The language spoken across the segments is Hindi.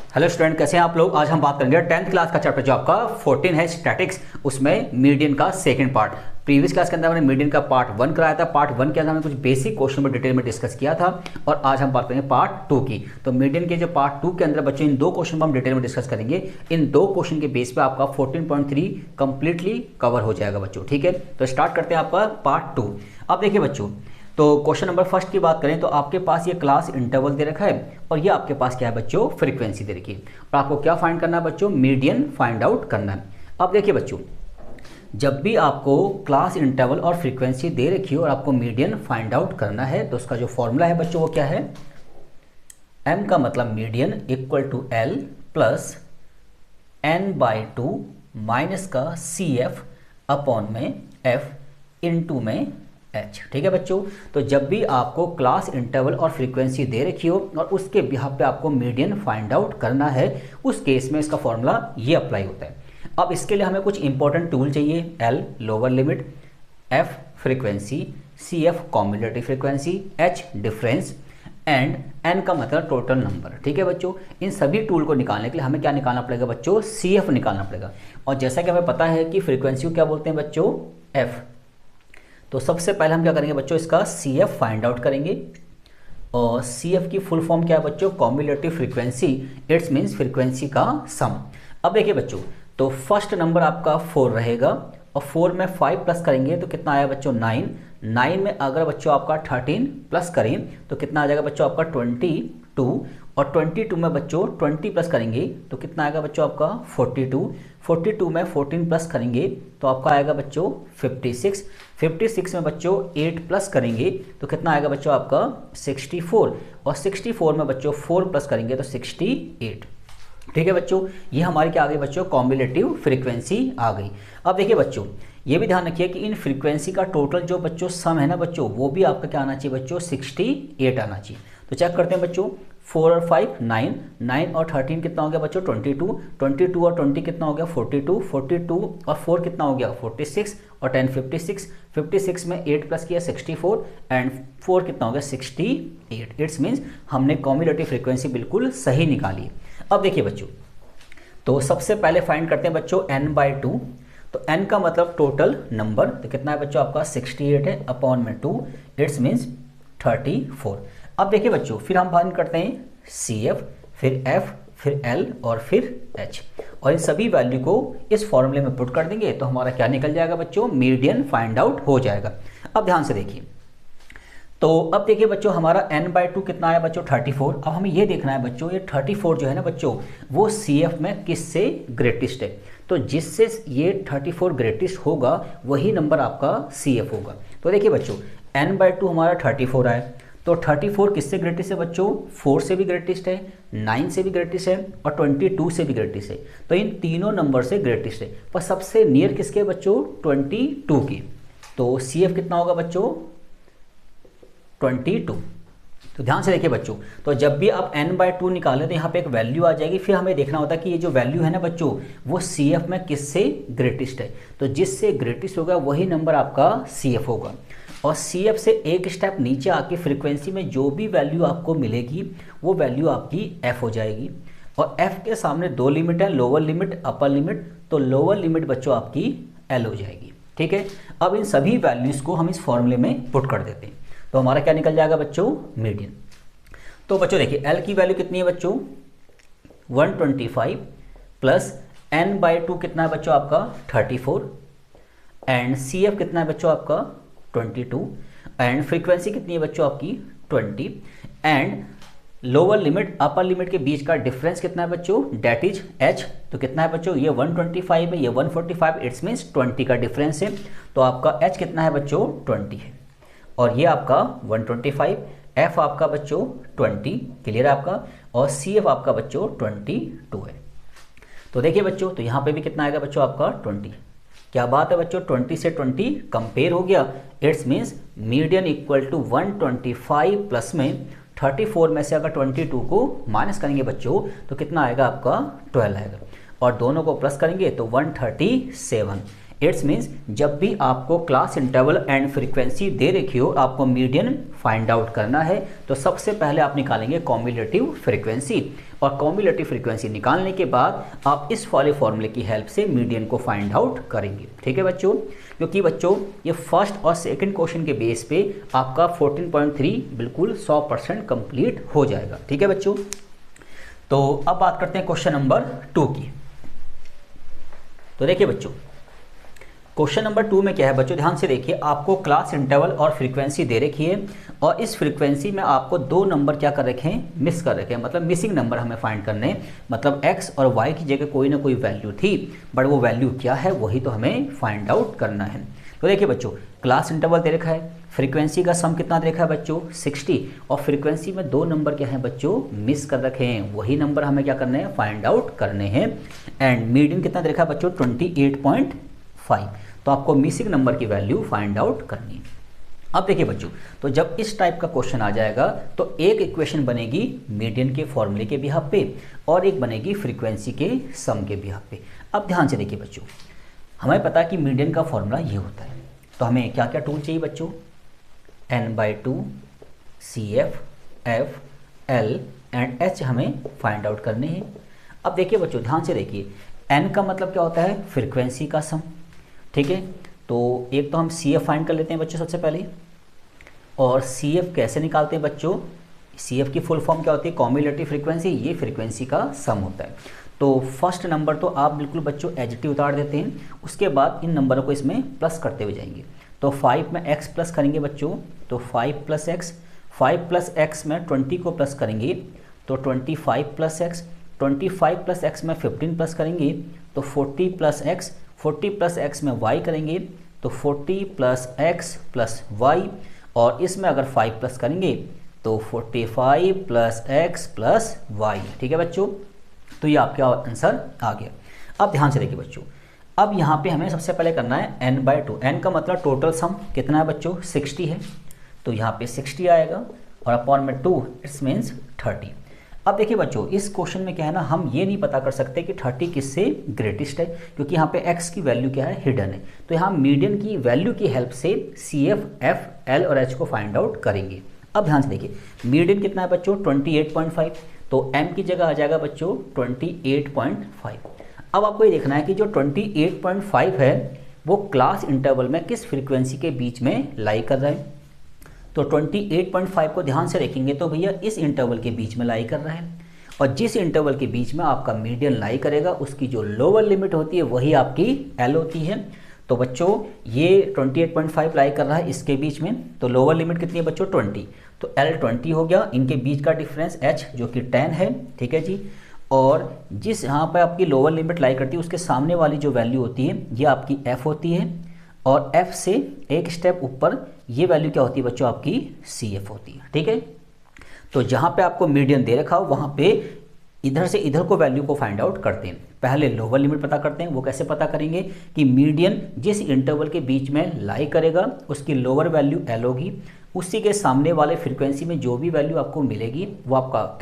हेलो स्टूडेंट, कैसे हैं आप लोग। आज हम बात करेंगे 10th क्लास का चैप्टर जो आपका 14 है स्टैटिक्स, उसमें मीडियन का सेकंड पार्ट। प्रीवियस क्लास के अंदर हमने मीडियन का पार्ट 1 कराया था। पार्ट 1 के अंदर हमने कुछ बेसिक क्वेश्चन में डिटेल में डिस्कस किया था और आज हम बात करेंगे पार्ट 2 की। तो मीडियन के जो पार्ट 2 के अंदर बच्चों इन दो क्वेश्चन को हम डिटेल में डिस्कस करेंगे। इन दो क्वेश्चन के बेस पे आपका 14.3 कंप्लीटली कवर हो जाएगा बच्चों, ठीक है। तो स्टार्ट करते हैं आपका पार्ट 2। अब देखिए बच्चों, तो क्वेश्चन नंबर फर्स्ट की बात करें तो आपके पास ये क्लास इंटरवल दे रखा है और ये आपके पास क्या है बच्चों, फ्रीक्वेंसी दे रखी है और आपको क्या फाइंड करना है बच्चों, मीडियन फाइंड आउट करना है। अब देखिए बच्चों, जब भी आपको क्लास इंटरवल और फ्रीक्वेंसी दे रखी हो और आपको मीडियन फाइंड आउट करना है तो उसका जो फॉर्मूला है बच्चों वो क्या है, m का मतलब median equal to l plus n/2 minus का CF अपॉन में f इनटू में h, ठीक है बच्चों। तो जब भी आपको क्लास इंटरवल और फ्रीक्वेंसी दे रखी हो और उसके बिहाफ पे आपको मीडियन फाइंड आउट करना है, उस केस में इसका फॉर्मूला ये अप्लाई होता है। अब इसके लिए हमें कुछ इंपॉर्टेंट टूल चाहिए। L lower limit, F frequency, CF cumulative frequency, H difference and N का मतलब टोटल नंबर, ठीक है बच्चों। इन सभी टूल को निकालने के लिए हमें क्या निकालना पड़ेगा बच्चों, CF निकालना पड़ेगा। और जैसा कि हमें पता है कि फ्रीक्वेंसी को क्या बोलते हैं बच्चों, F। तो सबसे पहले हम क्या करेंगे बच्चों, इसका CF फाइंड आउट करेंगे। और CF की फुल फॉर्म क्या है बच्चों, cumulative frequency, it's means frequency का सम। अब देखिए बच्चों, तो फर्स्ट नंबर आपका 4 रहेगा और 4 में 5 प्लस करेंगे तो कितना आया बच्चों, 9। 9 में अगर बच्चों आपका 13 प्लस करें तो कितना आ जाएगा बच्चों आपका 22। और 22 में बच्चों 20 प्लस करेंगे तो कितना आएगा बच्चों आपका 42। 42 में 14 प्लस करेंगे तो आपका आएगा बच्चों 56। 56 में बच्चों 8 प्लस करेंगे तो कितना आएगा बच्चों आपका 64। और 64 में बच्चों 4 प्लस करेंगे तो 68, ठीक है बच्चों। ये हमारी क्या आ गई बच्चों, कॉम्युलेटिव फ्रीक्वेंसी आ गई। अब देखिए बच्चों, ये भी ध्यान रखिए कि इन फ्रीक्वेंसी का टोटल जो बच्चों सम है ना बच्चों, वो भी आपका क्या आना चाहिए बच्चों, 68 आना चाहिए। तो चेक करते हैं बच्चों, 4 और 5 9, 9 और 13 कितना हो गया बच्चों 22, 22 और 20 कितना हो गया 42, 42 और 4 कितना हो गया 46 और 10 56, 56 में 8 प्लस किया 64 एंड 4 कितना हो गया 68। इट्स मीन्स हमने कॉम्युलेटिव फ्रीक्वेंसी बिल्कुल सही निकाली। अब देखिए बच्चों, तो सबसे पहले फाइंड करते हैं बच्चों n/2। तो n का मतलब टोटल नंबर, तो कितना है बच्चों आपका 68 है अपॉन में 2, इट्स मीन्स 34। अब देखिए बच्चों, फिर हम फाइंड करते हैं CF, फिर F, फिर L और फिर H, और इन सभी वैल्यू को इस फॉर्मूले में पुट कर देंगे तो हमारा क्या निकल जाएगा बच्चों, मीडियन फाइंड आउट हो जाएगा। अब ध्यान से देखिए, तो अब देखिए बच्चों, हमारा n/2 कितना आया बच्चों 34। अब हमें ये देखना है बच्चों, ये 34 जो है ना बच्चों, वो CF में किससे ग्रेटेस्ट है। तो जिससे ये 34 ग्रेटेस्ट होगा वही नंबर आपका CF होगा। तो देखिए बच्चों, n/2 हमारा 34 आया, तो 34 किससे ग्रेटेस्ट है बच्चों, 4 से भी ग्रेटेस्ट है, 9 से भी ग्रेटेस्ट है और 22 से भी ग्रेटेस्ट है। तो इन तीनों नंबर से ग्रेटेस्ट है, पर सबसे नियर किसके बच्चों, 22 की। तो CF कितना होगा बच्चों 22। तो ध्यान से देखिए बच्चों, तो जब भी आप n/2 निकालें तो यहाँ पे एक वैल्यू आ जाएगी, फिर हमें देखना होता है कि ये जो वैल्यू है ना बच्चों, वो CF में किससे ग्रेटेस्ट है। तो जिससे ग्रेटेस्ट होगा वही नंबर आपका CF होगा। और CF से एक स्टेप नीचे आके फ्रीक्वेंसी में जो भी वैल्यू आपको मिलेगी वो वैल्यू आपकी F हो जाएगी। और F के सामने दो लिमिट है, लोअर लिमिट, अपर लिमिट। तो लोअर लिमिट बच्चों आपकी L हो जाएगी, ठीक है। अब इन सभी वैल्यूज़ को हम इस फॉर्मूले में पुट कर देते हैं तो हमारा क्या निकल जाएगा बच्चों, मीडियन। तो बच्चों देखिए, L की वैल्यू कितनी है बच्चों 125 प्लस n/2 कितना है बच्चों आपका 34 एंड CF कितना है बच्चों आपका 22 एंड फ्रीक्वेंसी कितनी है बच्चों आपकी 20 and lower limit upper limit के बीच का डिफरेंस कितना है बच्चों, डेट इज H। तो कितना है बच्चों, ये 125 है, ये 145, इट्स मीन्स 20 का डिफरेंस है। तो आपका H कितना है बच्चों 20 है और ये आपका 125, F आपका बच्चों 20, क्लियर है आपका, और CF आपका बच्चों 22 है। तो देखिए बच्चों, तो यहाँ पे भी कितना आएगा बच्चों आपका 20। क्या बात है बच्चों, 20 से 20 कंपेयर हो गया, it's means median equal to 125 plus में 34 में से अगर 22 को माइनस करेंगे बच्चों तो कितना आएगा आपका 12 आएगा, और दोनों को प्लस करेंगे तो 137। इट्स मीन्स जब भी आपको क्लास इंटरवल एंड फ्रीक्वेंसी दे रखी हो, आपको मीडियन फाइंड आउट करना है, तो सबसे पहले आप निकालेंगे कॉम्युलेटिव फ्रीक्वेंसी, और कॉम्युलेटिव फ्रीक्वेंसी निकालने के बाद आप इस वाले फॉर्मूले की हेल्प से मीडियन को फाइंड आउट करेंगे। ठीक है बच्चों, क्योंकि बच्चों ये फर्स्ट और सेकंड क्वेश्चन के बेस पे आपका 14.3 बिल्कुल 100% कंप्लीट हो जाएगा। ठीक है बच्चों, तो अब बात करते हैं क्वेश्चन नंबर 2 की। तो देखिए बच्चों, क्वेश्चन नंबर 2 में क्या है बच्चों, ध्यान से देखिए, आपको क्लास इंटरवल और फ्रीक्वेंसी दे रखी है, और इस फ्रीक्वेंसी में आपको 2 नंबर क्या कर रखे हैं, मिस कर रखे हैं, मतलब मिसिंग नंबर हमें फाइंड करने हैं। मतलब x और y की जगह कोई ना कोई वैल्यू थी, बट वो वैल्यू क्या है वही तो हमें फाइंड आउट करना है। तो देखिए बच्चों, क्लास इंटरवल दे रखा है, फ्रीक्वेंसी का सम कितना दे रखा है बच्चों 60, और फ्रीक्वेंसी में 2 नंबर क्या है बच्चों मिस कर रखे हैं, वही नंबर हमें क्या करने हैं, फाइंड आउट करने हैं। एंड मीडियन कितना दे रखा है बच्चों 28.5, तो आपको मिसिंग नंबर की वैल्यू फाइंड आउट करनी है। अब देखिए बच्चों, तो जब इस टाइप का क्वेश्चन आ जाएगा तो एक इक्वेशन बनेगी मीडियन के फॉर्मूले के बिहाफ पे, और एक बनेगी फ्रीक्वेंसी के सम के बिहाफ पे। अब ध्यान से देखिए बच्चों, हमें पता है कि मीडियन का फॉर्मूला ये होता है, तो हमें क्या क्या टूल चाहिए बच्चों, n/2 CF F L and H हमें फाइंड आउट करने हैं। अब देखिए बच्चों, ध्यान से देखिए, n का मतलब क्या होता है, फ्रीक्वेंसी का सम। ठीक है, तो एक तो हम CF फाइंड कर लेते हैं बच्चों सबसे पहले, और CF कैसे निकालते हैं बच्चों, CF की फुल फॉर्म क्या होती है, कॉम्युलेटिव फ्रीक्वेंसी, ये फ्रीक्वेंसी का सम होता है। तो फर्स्ट नंबर तो आप बिल्कुल बच्चों एडजेक्टिव उतार देते हैं, उसके बाद इन नंबरों को इसमें प्लस करते हुए जाएंगे। तो 5 में x प्लस करेंगे बच्चों, तो 5 + x, 5 + x में 20 को प्लस करेंगे तो 25 + x, 25 + x में 15 प्लस करेंगे तो 40 + x, 40 + x में y करेंगे तो 40 + x + y, और इसमें अगर 5 प्लस करेंगे तो 45 + x + y। ठीक है बच्चों, तो ये आपका आंसर आ गया। अब ध्यान से देखिए बच्चों, अब यहाँ पे हमें सबसे पहले करना है n/2, n का मतलब टोटल सम कितना है बच्चों 60 है, तो यहाँ पे 60 आएगा, और अपॉन में 2 इट्स मीन्स 30। अब देखिए बच्चों, इस क्वेश्चन में क्या है ना, हम ये नहीं पता कर सकते कि 30 किससे ग्रेटेस्ट है, क्योंकि यहाँ पे x की वैल्यू क्या है, हिडन है। तो यहाँ मीडियन की वैल्यू की हेल्प से CF F L और H को फाइंड आउट करेंगे। अब ध्यान से देखिए, मीडियन कितना है बच्चों 28.5, तो m की जगह आ जाएगा बच्चों 28.5। अब आपको ये देखना है कि जो 28.5 है वो क्लास इंटरवल में किस फ्रीक्वेंसी के बीच में लाई कर रहा है। तो 28.5 को ध्यान से देखेंगे तो भैया इस इंटरवल के बीच में लाई कर रहा है, और जिस इंटरवल के बीच में आपका मीडियन लाई करेगा उसकी जो लोअर लिमिट होती है वही आपकी L होती है। तो बच्चों ये 28.5 लाई कर रहा है इसके बीच में, तो लोअर लिमिट कितनी है बच्चों 20, तो L 20 हो गया, इनके बीच का डिफरेंस H जो कि 10 है। ठीक है जी, और जिस यहाँ पर आपकी लोअर लिमिट लाई करती है उसके सामने वाली जो वैल्यू होती है ये आपकी F होती है, और F से एक स्टेप ऊपर ये वैल्यू क्या होती है बच्चों आपकी CF होती है। ठीक है, तो जहाँ पे आपको मीडियन दे रखा हो वहाँ पे इधर से इधर को वैल्यू को फाइंड आउट करते हैं। पहले लोअर लिमिट पता करते हैं, वो कैसे पता करेंगे कि मीडियन जिस इंटरवल के बीच में लाई करेगा उसकी लोअर वैल्यू L होगी, उसी के सामने वाले फ्रीक्वेंसी में जो भी वैल्यू आपको मिलेगी वो आपका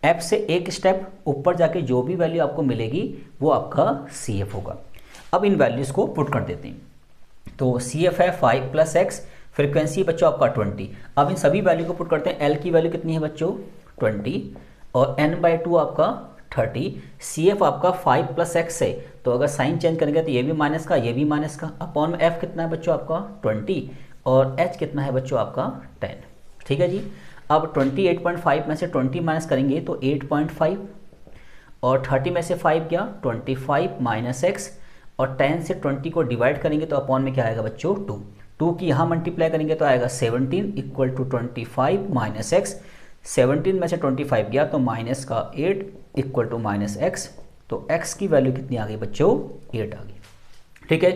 F से एक स्टेप ऊपर जाके जो भी वैल्यू आपको मिलेगी वो आपका CF होगा। अब इन वैल्यूज़ को पुट कर देते हैं, तो CF है 5 + x, फ्रीक्वेंसी बच्चों आपका 20। अब इन सभी वैल्यू को पुट करते हैं, L की वैल्यू कितनी है बच्चों 20, और n/2 आपका 30, CF आपका 5 + x है, तो अगर साइन चेंज करेंगे तो ये भी माइनस का ये भी माइनस का, अपॉन में F कितना है बच्चों आपका 20, और H कितना है बच्चों आपका 10। ठीक है जी, अब 28.5 में से 20 माइनस करेंगे तो 8.5, और 30 में से 5 क्या 25 - x, और 10 से 20 को डिवाइड करेंगे तो अपॉन में क्या आएगा बच्चों 2 की यहाँ मल्टीप्लाई करेंगे तो आएगा 17 = 25 - x, 17 में से 25 गया तो माइनस का 8 = -x, तो x की वैल्यू कितनी आ गई बच्चों 8 आ गई। ठीक है,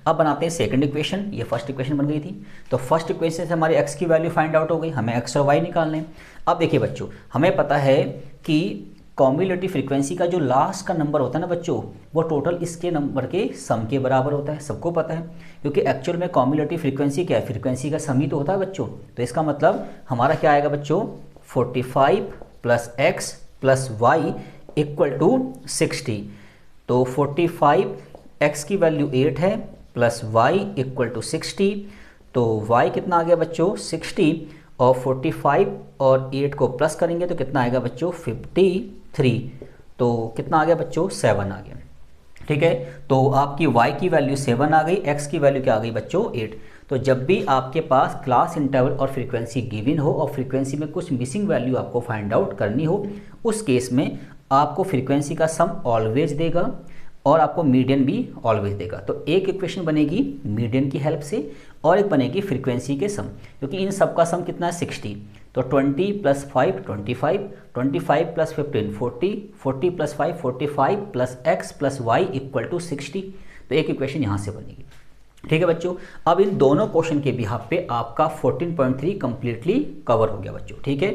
अब बनाते हैं सेकंड इक्वेशन, ये फर्स्ट इक्वेशन बन गई थी, तो फर्स्ट इक्वेशन से हमारी x की वैल्यू फाइंड आउट हो गई, हमें x और y निकालने हैं। अब देखिए बच्चों, हमें पता है कि कॉम्युलेटिव फ्रीक्वेंसी का जो लास्ट का नंबर होता है ना बच्चों वो टोटल इसके नंबर के सम के बराबर होता है, सबको पता है, क्योंकि एक्चुअल में कॉम्युलेटिव फ्रीक्वेंसी क्या है, फ्रीक्वेंसी का सम ही तो होता है बच्चों। तो इसका मतलब हमारा क्या आएगा बच्चों 45 + x + y = 60, तो 45 x की वैल्यू 8 है प्लस वाई इक्वल टू 60। तो y कितना आ गया बच्चों 60 और 45 और 8 को प्लस करेंगे तो कितना आएगा बच्चों 53। तो कितना आ गया बच्चों 7 आ गया। ठीक है, तो आपकी y की वैल्यू 7 आ गई, x की वैल्यू क्या आ गई बच्चों 8। तो जब भी आपके पास क्लास इंटरवल और फ्रीक्वेंसी गिवन हो और फ्रीक्वेंसी में कुछ मिसिंग वैल्यू आपको फाइंड आउट करनी हो, उस केस में आपको फ्रीक्वेंसी का सम ऑलवेज देगा और आपको मीडियन भी ऑलवेज देगा। तो एक इक्वेशन बनेगी मीडियन की हेल्प से और एक बनेगी फ्रीक्वेंसी के सम, क्योंकि इन सब का सम कितना है 60। तो 20 + 5 25, 25 + 15 40, 40 + 5 45 plus x plus y equal to 60। तो एक इक्वेशन यहाँ से बनेगी। ठीक है बच्चों, अब इन दोनों क्वेश्चन के बिहाफ पे आपका 14.3 कंप्लीटली कवर हो गया बच्चों। ठीक है।